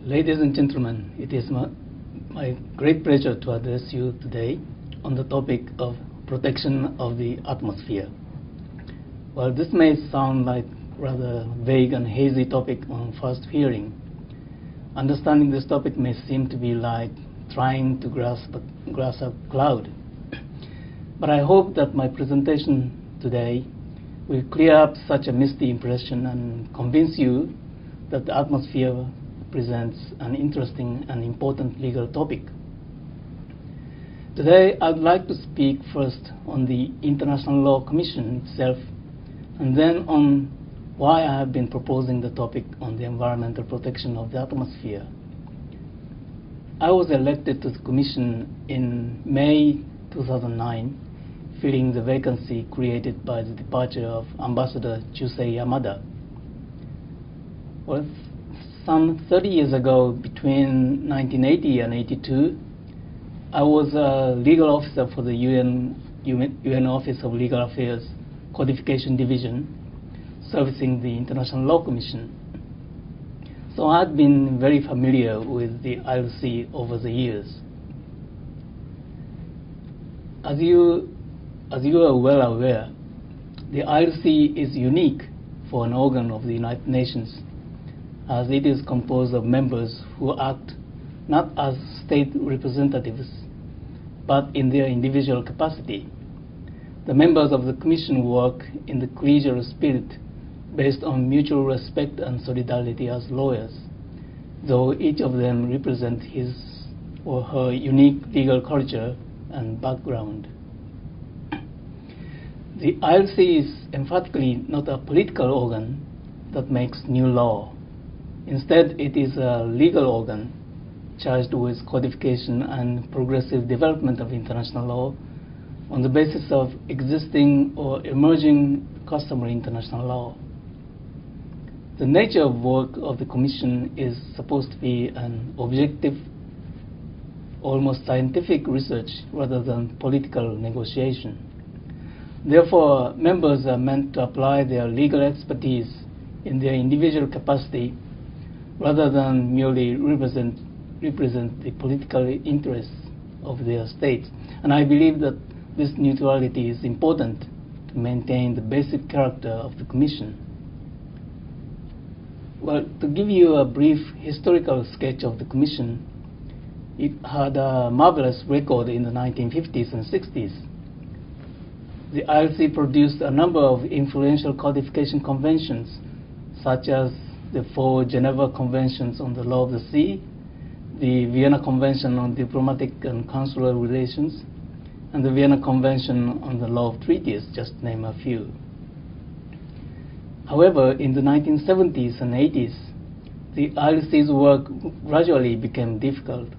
Ladies and gentlemen, it is my great pleasure to address you today on the topic of protection of the atmosphere. While this may sound like rather vague and hazy topic on first hearing, understanding this topic may seem to be like trying to grasp a cloud. But I hope that my presentation today will clear up such a misty impression and convince you that the atmosphere presents an interesting and important legal topic. Today, I'd like to speak first on the International Law Commission itself, and then on why I have been proposing the topic on the environmental protection of the atmosphere. I was elected to the Commission in May 2009, filling the vacancy created by the departure of Ambassador Chusei Yamada. Well, some 30 years ago, between 1980 and 82, I was a legal officer for the UN Office of Legal Affairs Codification Division, servicing the International Law Commission. So I've been very familiar with the ILC over the years. As you are well aware, the ILC is unique for an organ of the United Nations, as it is composed of members who act not as state representatives, but in their individual capacity. The members of the Commission work in the collegial spirit based on mutual respect and solidarity as lawyers, though each of them represents his or her unique legal culture and background. The ILC is emphatically not a political organ that makes new law. Instead, it is a legal organ charged with codification and progressive development of international law on the basis of existing or emerging customary international law. The nature of work of the Commission is supposed to be an objective, almost scientific research rather than political negotiation. Therefore, members are meant to apply their legal expertise in their individual capacity rather than merely represent the political interests of their states. And I believe that this neutrality is important to maintain the basic character of the Commission. Well, to give you a brief historical sketch of the Commission, it had a marvelous record in the 1950s and 60s. The ILC produced a number of influential codification conventions, such as the 4 Geneva Conventions on the Law of the Sea, the Vienna Convention on Diplomatic and Consular Relations, and the Vienna Convention on the Law of Treaties, just to name a few. However, in the 1970s and 80s, the ILC's work gradually became difficult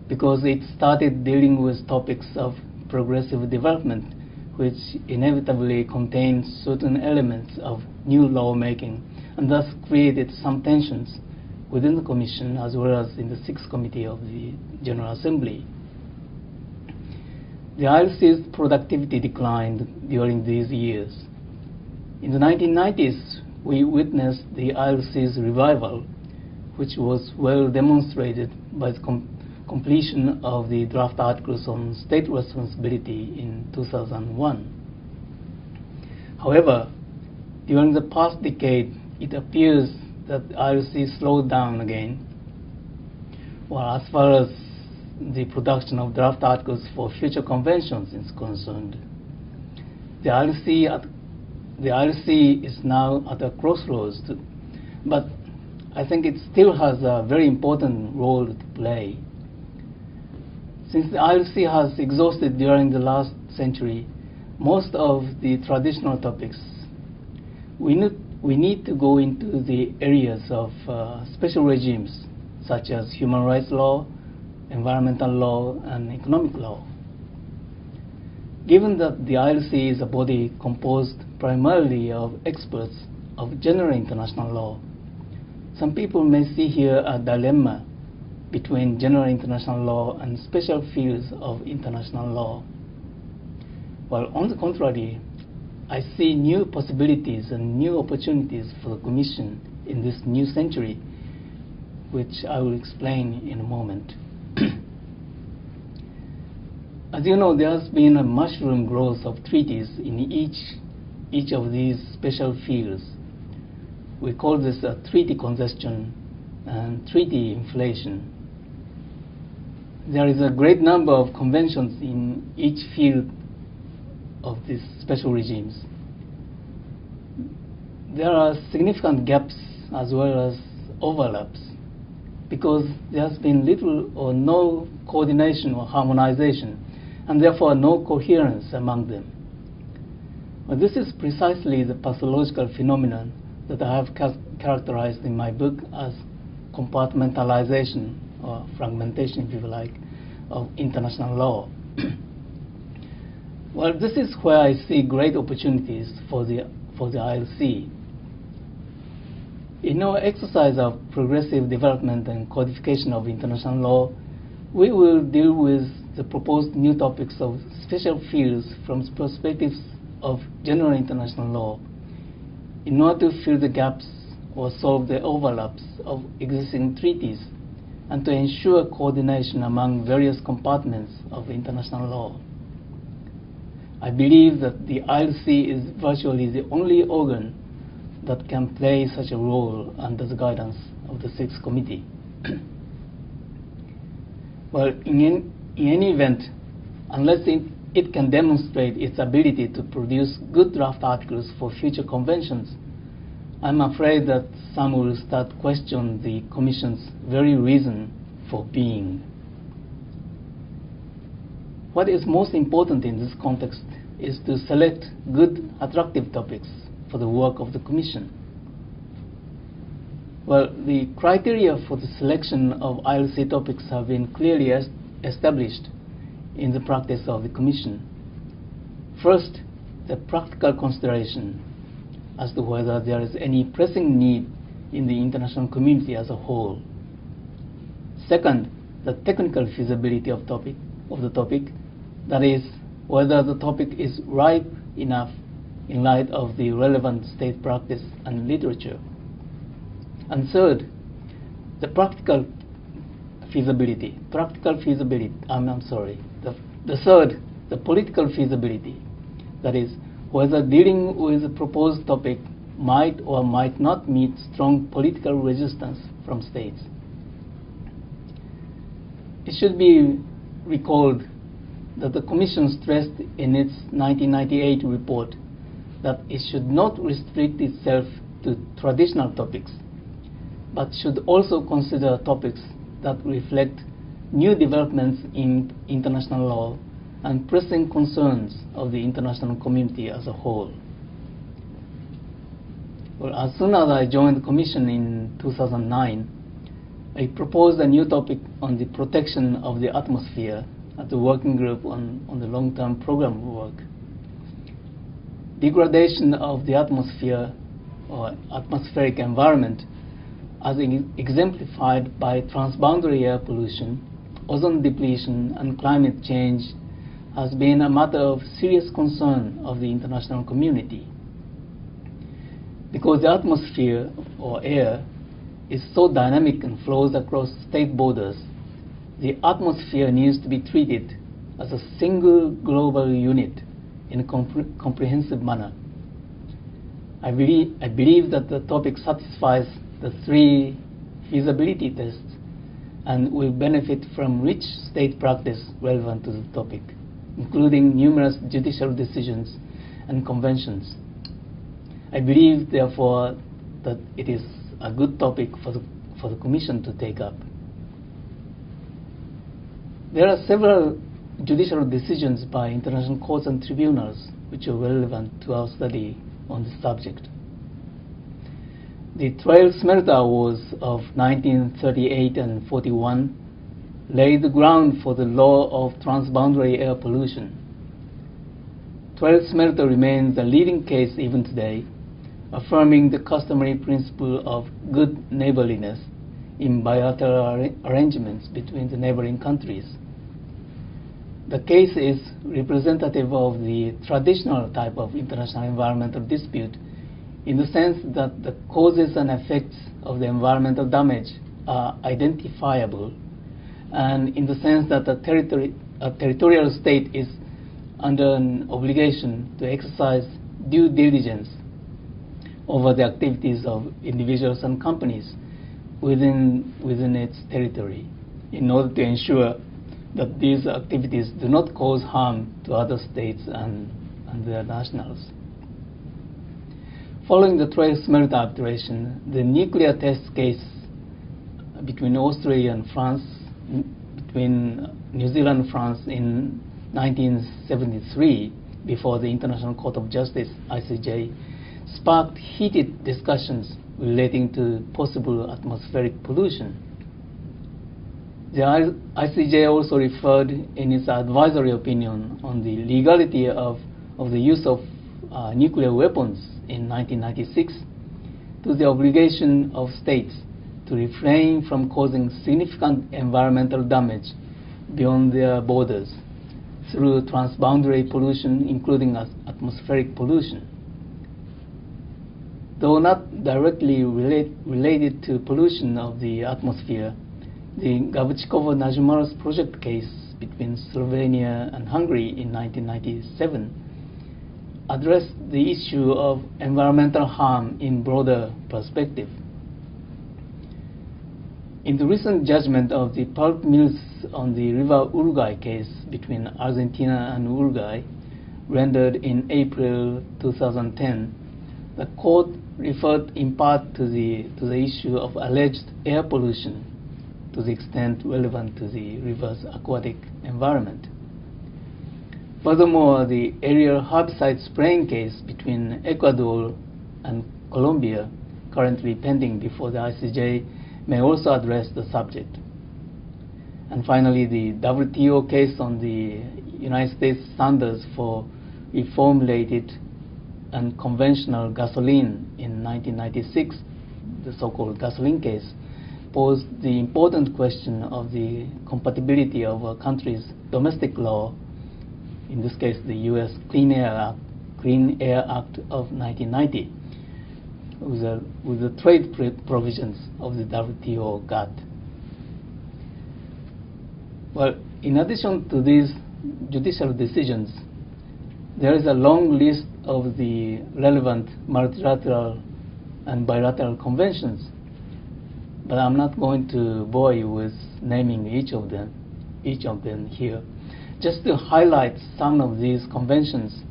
because it started dealing with topics of progressive development, which inevitably contained certain elements of new lawmaking, and thus created some tensions within the Commission as well as in the 6th Committee of the General Assembly. The ILC's productivity declined during these years. In the 1990s, we witnessed the ILC's revival, which was well demonstrated by the completion of the draft articles on state responsibility in 2001. However, during the past decade, it appears that the ILC slowed down again. Well, as far as the production of draft articles for future conventions is concerned, the ILC is now at a crossroads, but I think it still has a very important role to play. Since the ILC has exhausted during the last century most of the traditional topics, we need to go into the areas of special regimes such as human rights law, environmental law, and economic law. Given that the ILC is a body composed primarily of experts of general international law, some people may see here a dilemma between general international law and special fields of international law. While on the contrary, I see new possibilities and new opportunities for the Commission in this new century, which I will explain in a moment. As you know, there has been a mushroom growth of treaties in each of these special fields. We call this a treaty congestion and treaty inflation. There is a great number of conventions in each field of these special regimes. There are significant gaps as well as overlaps because there has been little or no coordination or harmonization, and therefore no coherence among them. But this is precisely the pathological phenomenon that I have characterized in my book as compartmentalization or fragmentation, if you like, of international law. Well, this is where I see great opportunities for the ILC. In our exercise of progressive development and codification of international law, we will deal with the proposed new topics of special fields from perspectives of general international law in order to fill the gaps or solve the overlaps of existing treaties and to ensure coordination among various compartments of international law. I believe that the ILC is virtually the only organ that can play such a role under the guidance of the Sixth Committee. Well, in any event, unless it can demonstrate its ability to produce good draft articles for future conventions, I'm afraid that some will start questioning the Commission's very reason for being. What is most important in this context is to select good, attractive topics for the work of the Commission. Well, the criteria for the selection of ILC topics have been clearly established in the practice of the Commission. First, the practical consideration as to whether there is any pressing need in the international community as a whole. Second, the technical feasibility of the topic, that is, whether the topic is ripe enough in light of the relevant state practice and literature. And third, the political feasibility, that is, whether dealing with the proposed topic might or might not meet strong political resistance from states. It should be recalled that the Commission stressed in its 1998 report that it should not restrict itself to traditional topics, but should also consider topics that reflect new developments in international law and pressing concerns of the international community as a whole. Well, as soon as I joined the Commission in 2009, I proposed a new topic on the protection of the atmosphere at the working group on the long-term program work. Degradation of the atmosphere or atmospheric environment, as exemplified by transboundary air pollution, ozone depletion, and climate change, has been a matter of serious concern of the international community. Because the atmosphere or air is so dynamic and flows across state borders, the atmosphere needs to be treated as a single global unit in a comprehensive manner. I believe that the topic satisfies the three feasibility tests and will benefit from rich state practice relevant to the topic, including numerous judicial decisions and conventions. I believe, therefore, that it is a good topic for the Commission to take up. There are several judicial decisions by international courts and tribunals which are relevant to our study on this subject. The 12 smelter wars of 1938 and 41 laid the ground for the law of transboundary air pollution. 12 smelter remains the leading case even today, affirming the customary principle of good neighborliness in bilateral arrangements between the neighboring countries. The case is representative of the traditional type of international environmental dispute in the sense that the causes and effects of the environmental damage are identifiable, and in the sense that a territorial state is under an obligation to exercise due diligence over the activities of individuals and companies within its territory, in order to ensure that these activities do not cause harm to other states and their nationals. Following the Troyes-Smelter arbitration, the nuclear test case between Australia and France, between New Zealand and France in 1973 before the International Court of Justice, ICJ, sparked heated discussions relating to possible atmospheric pollution. The ICJ also referred in its advisory opinion on the legality of the use of nuclear weapons in 1996 to the obligation of states to refrain from causing significant environmental damage beyond their borders through transboundary pollution, including atmospheric pollution. Though not directly related to pollution of the atmosphere, the Gavchikovo-Najumaros project case between Slovenia and Hungary in 1997 addressed the issue of environmental harm in broader perspective. In the recent judgment of the pulp mills on the River Uruguay case between Argentina and Uruguay, rendered in April 2010, the court referred in part to the issue of alleged air pollution to the extent relevant to the river's aquatic environment. Furthermore, the aerial herbicide spraying case between Ecuador and Colombia, currently pending before the ICJ, may also address the subject. And finally, the WTO case on the United States standards for reformulated and conventional gasoline in 1996, the so-called gasoline case, posed the important question of the compatibility of a country's domestic law, in this case the U.S. Clean Air Act of 1990, with the trade provisions of the WTO GATT. Well, in addition to these judicial decisions, there is a long list of the relevant multilateral and bilateral conventions, but I'm not going to bore you with naming each of them here. Just to highlight some of these conventions,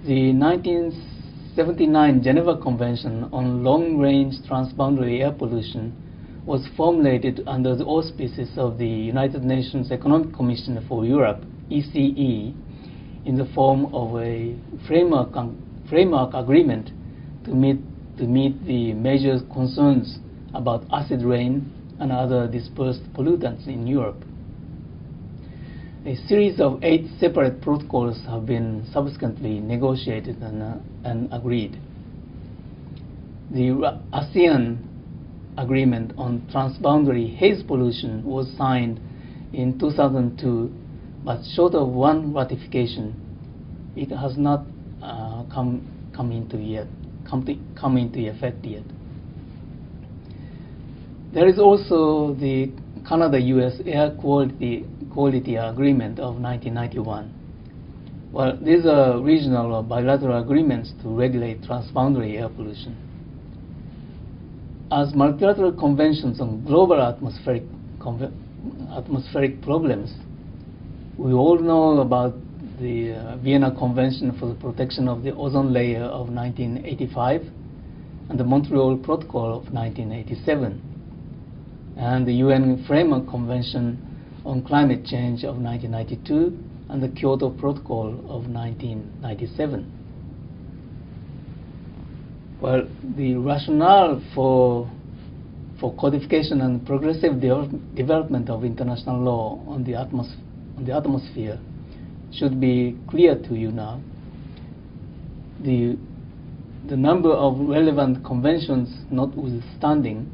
the 1979 Geneva Convention on Long-Range Transboundary Air Pollution was formulated under the auspices of the United Nations Economic Commission for Europe, ECE, in the form of a framework agreement to meet the major concerns about acid rain and other dispersed pollutants in Europe. A series of 8 separate protocols have been subsequently negotiated and agreed. The ASEAN Agreement on Transboundary Haze Pollution was signed in 2002, but short of one ratification, it has not come into effect yet. There is also the Canada-US Air Quality Agreement of 1991. Well, these are regional or bilateral agreements to regulate transboundary air pollution. As multilateral conventions on global atmospheric problems, we all know about the Vienna Convention for the Protection of the Ozone Layer of 1985 and the Montreal Protocol of 1987, and the UN Framework Convention on Climate Change of 1992 and the Kyoto Protocol of 1997. Well, the rationale for codification and progressive development of international law on the atmosphere should be clear to you now. The number of relevant conventions notwithstanding,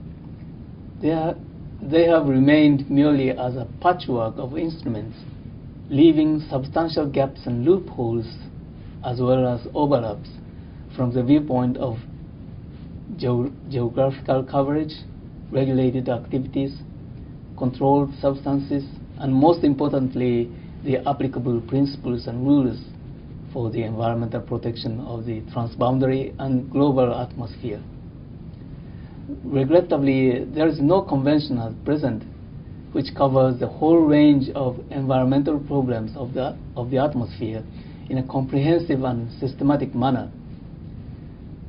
they have remained merely as a patchwork of instruments, leaving substantial gaps and loopholes as well as overlaps from the viewpoint of geographical coverage, regulated activities, controlled substances, and most importantly, the applicable principles and rules for the environmental protection of the transboundary and global atmosphere. Regrettably, there is no convention at present which covers the whole range of environmental problems of the atmosphere in a comprehensive and systematic manner.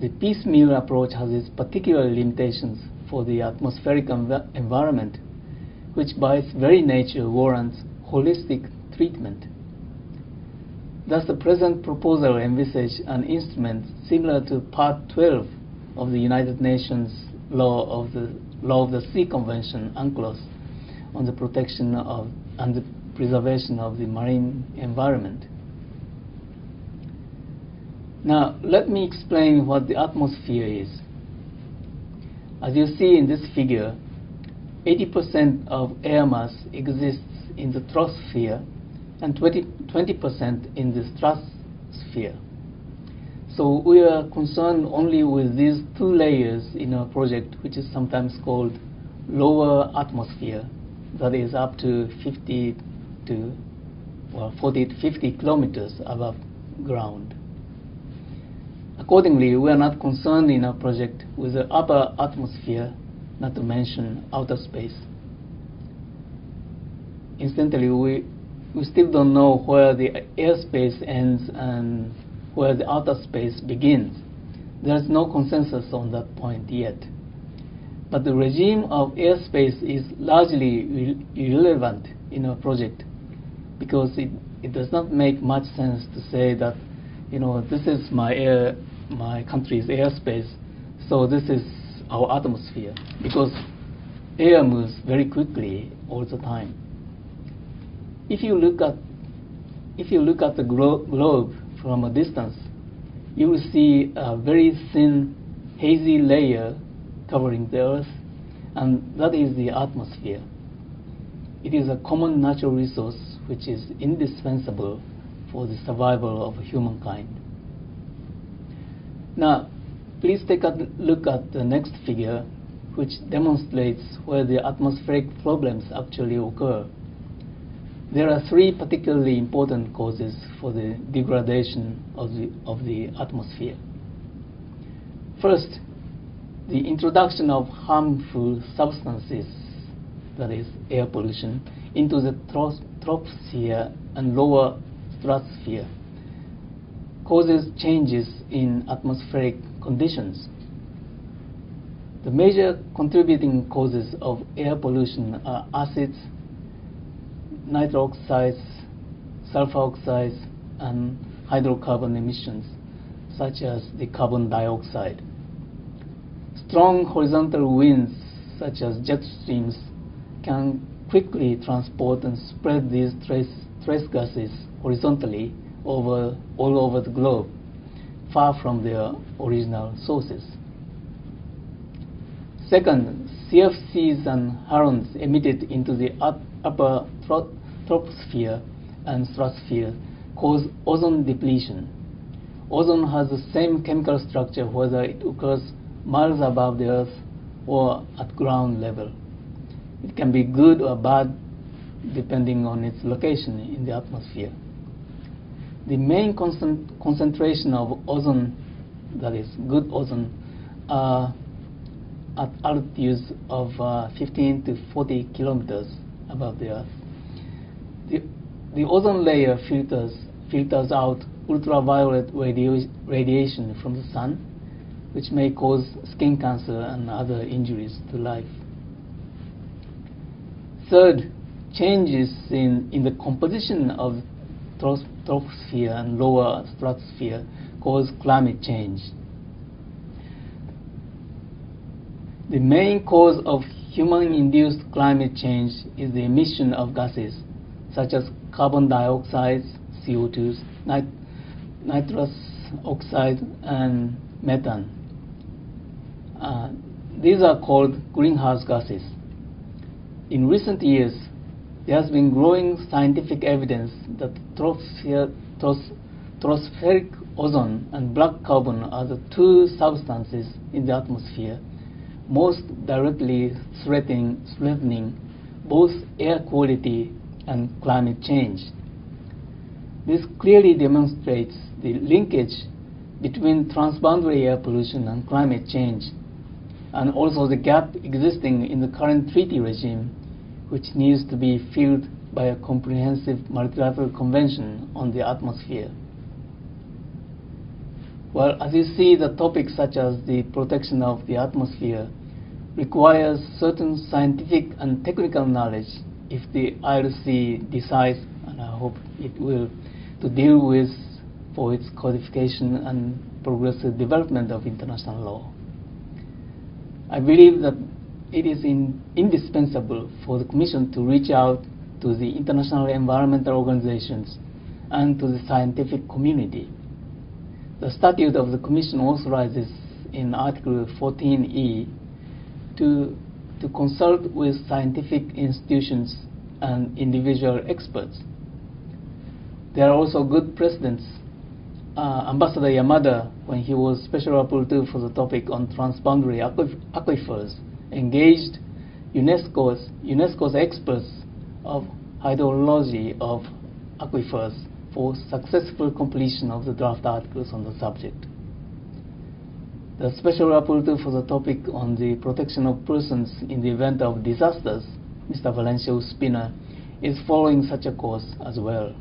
The piecemeal approach has its particular limitations for the atmospheric environment, which by its very nature warrants holistic treatment. Thus, the present proposal envisages an instrument similar to Part 12 of the United Nations Law of the Sea Convention, UNCLOS, on the protection of and the preservation of the marine environment. Now, let me explain what the atmosphere is. As you see in this figure, 80% of air mass exists in the troposphere and 20% in the stratosphere. So we are concerned only with these two layers in our project, which is sometimes called lower atmosphere, that is up to 40 to 50 kilometers above ground. Accordingly, we are not concerned in our project with the upper atmosphere, not to mention outer space. Incidentally, we still don't know where the airspace ends and where the outer space begins. There is no consensus on that point yet. But the regime of airspace is largely irrelevant in our project, because it does not make much sense to say that, this is my country's airspace, so this is our atmosphere, because air moves very quickly all the time. If you look at the globe from a distance, you will see a very thin, hazy layer covering the Earth, and that is the atmosphere. It is a common natural resource which is indispensable for the survival of humankind. Now, please take a look at the next figure, which demonstrates where the atmospheric problems actually occur. There are three particularly important causes for the degradation of the atmosphere. First, the introduction of harmful substances, that is air pollution, into the troposphere and lower stratosphere causes changes in atmospheric conditions. The major contributing causes of air pollution are acids, nitric oxides, sulfur oxides, and hydrocarbon emissions, such as the carbon dioxide. Strong horizontal winds, such as jet streams, can quickly transport and spread these trace gases horizontally all over the globe, far from their original sources. Second, CFCs and hadrons emitted into the upper troposphere and stratosphere cause ozone depletion. Ozone has the same chemical structure whether it occurs miles above the Earth or at ground level. It can be good or bad depending on its location in the atmosphere. The main concentration of ozone, that is good ozone, are at altitudes of 15 to 40 kilometers above the Earth. The ozone layer filters out ultraviolet radiation from the sun, which may cause skin cancer and other injuries to life. Third, changes in the composition of troposphere and lower stratosphere cause climate change. The main cause of human-induced climate change is the emission of gases such as carbon dioxide, CO2, nitrous oxide, and methane. These are called greenhouse gases. In recent years, there has been growing scientific evidence that tropospheric ozone and black carbon are the two substances in the atmosphere most directly threatening both air quality and climate change. This clearly demonstrates the linkage between transboundary air pollution and climate change, and also the gap existing in the current treaty regime, which needs to be filled by a comprehensive multilateral convention on the atmosphere. Well, as you see, the topics such as the protection of the atmosphere requires certain scientific and technical knowledge if the ILC decides, and I hope it will, to deal with for its codification and progressive development of international law. I believe that it is indispensable for the Commission to reach out to the international environmental organizations and to the scientific community. The statute of the Commission authorizes in Article 14E to consult with scientific institutions and individual experts. There are also good precedents. Ambassador Yamada, when he was Special Rapporteur for the topic on transboundary aquifers, engaged UNESCO's experts of hydrology of aquifers for successful completion of the draft articles on the subject. The Special Rapporteur for the topic on the protection of persons in the event of disasters, Mr. Valencia Uspina, is following such a course as well.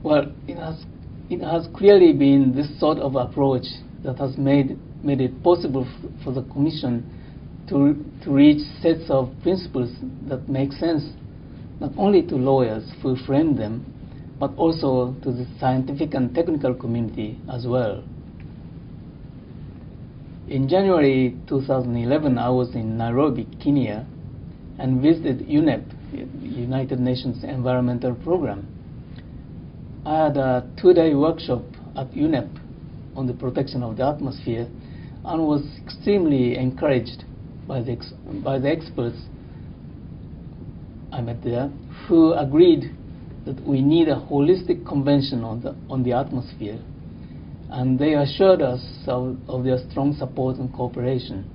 Well, it has clearly been this sort of approach that has made it possible for the Commission to reach sets of principles that make sense not only to lawyers who frame them, but also to the scientific and technical community as well. In January 2011, I was in Nairobi, Kenya, and visited UNEP, the United Nations Environmental Program. I had a 2-day workshop at UNEP on the protection of the atmosphere and was extremely encouraged by the experts I met there, who agreed that we need a holistic convention on the atmosphere, and they assured us of their strong support and cooperation.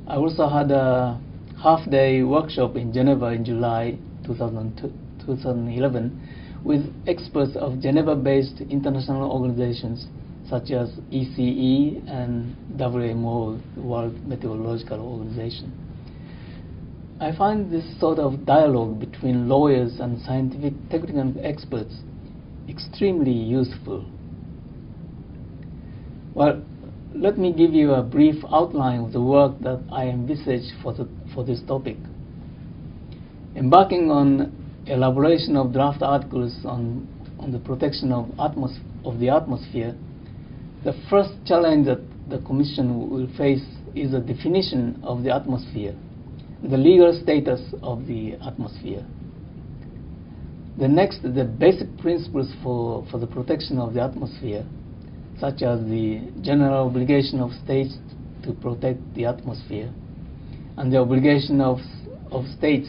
I also had a half-day workshop in Geneva in July 2011 with experts of Geneva-based international organizations such as ECE and WMO, the World Meteorological Organization. I find this sort of dialogue between lawyers and scientific technical experts extremely useful. Well, let me give you a brief outline of the work that I envisage for this topic. Embarking on elaboration of draft articles on the protection of the atmosphere, the first challenge that the Commission will face is the definition of the atmosphere, the legal status of the atmosphere. The next, the basic principles for the protection of the atmosphere, such as the general obligation of states to protect the atmosphere, and the obligation of states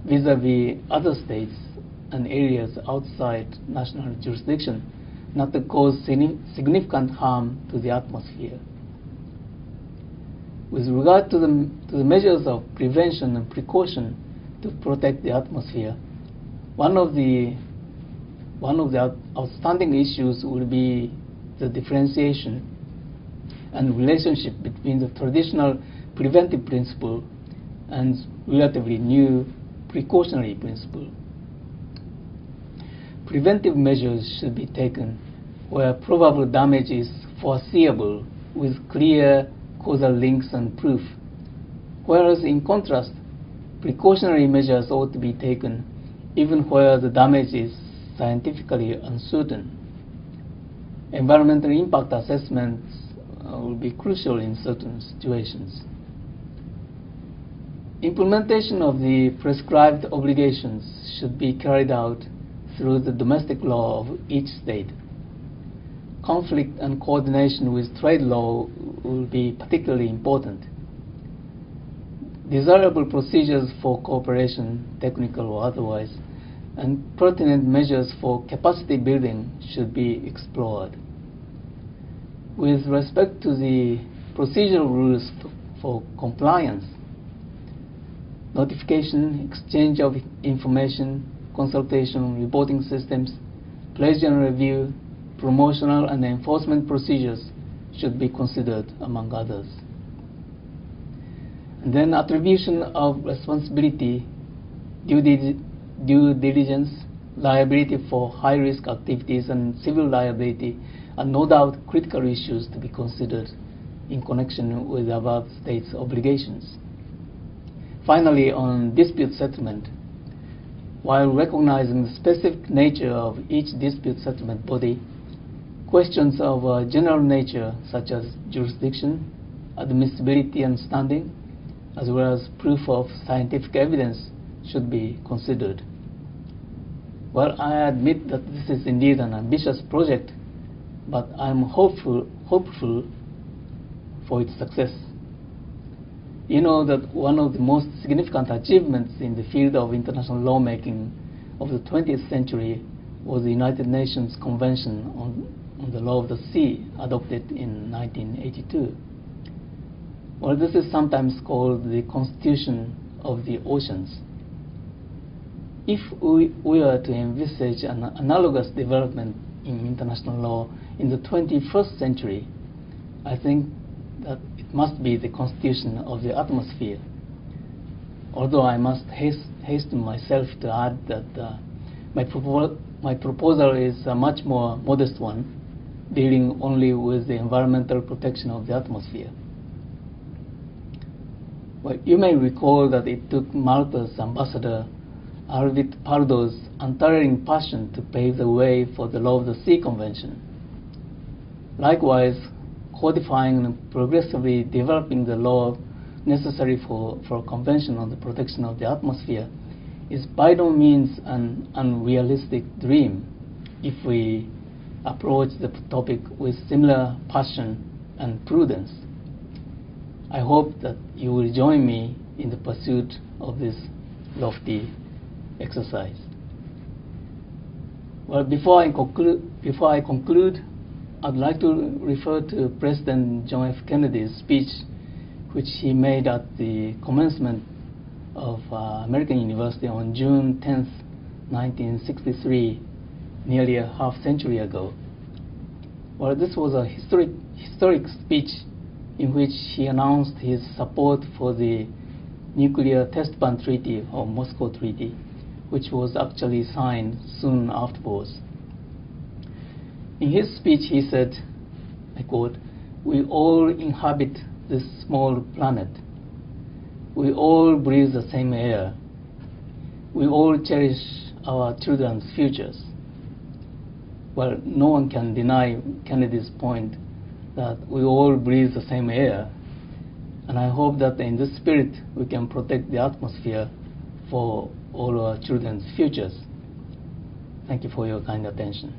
vis-à-vis other states and areas outside national jurisdiction not to cause significant harm to the atmosphere. With regard to the measures of prevention and precaution to protect the atmosphere, one of the outstanding issues will be the differentiation and relationship between the traditional preventive principle and relatively new precautionary principle. Preventive measures should be taken where probable damage is foreseeable with clear causal links and proof, whereas in contrast, precautionary measures ought to be taken even where the damage is scientifically uncertain. Environmental impact assessments will be crucial in certain situations. Implementation of the prescribed obligations should be carried out through the domestic law of each state. Conflict and coordination with trade law will be particularly important. Desirable procedures for cooperation, technical or otherwise, and pertinent measures for capacity building should be explored. With respect to the procedural rules for compliance, notification, exchange of information, consultation, reporting systems, plagiarism review, promotional and enforcement procedures should be considered, among others. And then attribution of responsibility, due diligence, liability for high-risk activities, and civil liability are no doubt critical issues to be considered in connection with the above states' obligations. Finally, on dispute settlement, while recognizing the specific nature of each dispute settlement body, questions of a general nature such as jurisdiction, admissibility and standing, as well as proof of scientific evidence should be considered. Well, I admit that this is indeed an ambitious project, but I'm hopeful for its success. You know that one of the most significant achievements in the field of international lawmaking of the 20th century was the United Nations Convention on the Law of the Sea, adopted in 1982. Well, this is sometimes called the Constitution of the Oceans. If we were to envisage an analogous development in international law in the 21st century, I think that it must be the Constitution of the Atmosphere. Although I must hasten myself to add that my proposal is a much more modest one, dealing only with the environmental protection of the atmosphere. Well, you may recall that it took Malta's ambassador Arvid Pardo's untiring passion to pave the way for the Law of the Sea Convention. Likewise, codifying and progressively developing the law necessary for a convention on the protection of the atmosphere is by no means an unrealistic dream if we approach the topic with similar passion and prudence. I hope that you will join me in the pursuit of this lofty exercise. Well, before I conclude, I'd like to refer to President John F. Kennedy's speech, which he made at the commencement of American University on June 10th, 1963, nearly a half-century ago. Well, this was a historic speech in which he announced his support for the Nuclear Test Ban Treaty, or Moscow Treaty, which was actually signed soon afterwards. In his speech, he said, I quote, "We all inhabit this small planet. We all breathe the same air. We all cherish our children's futures." Well, no one can deny Kennedy's point that we all breathe the same air, and I hope that in this spirit we can protect the atmosphere for all our children's futures. Thank you for your kind attention.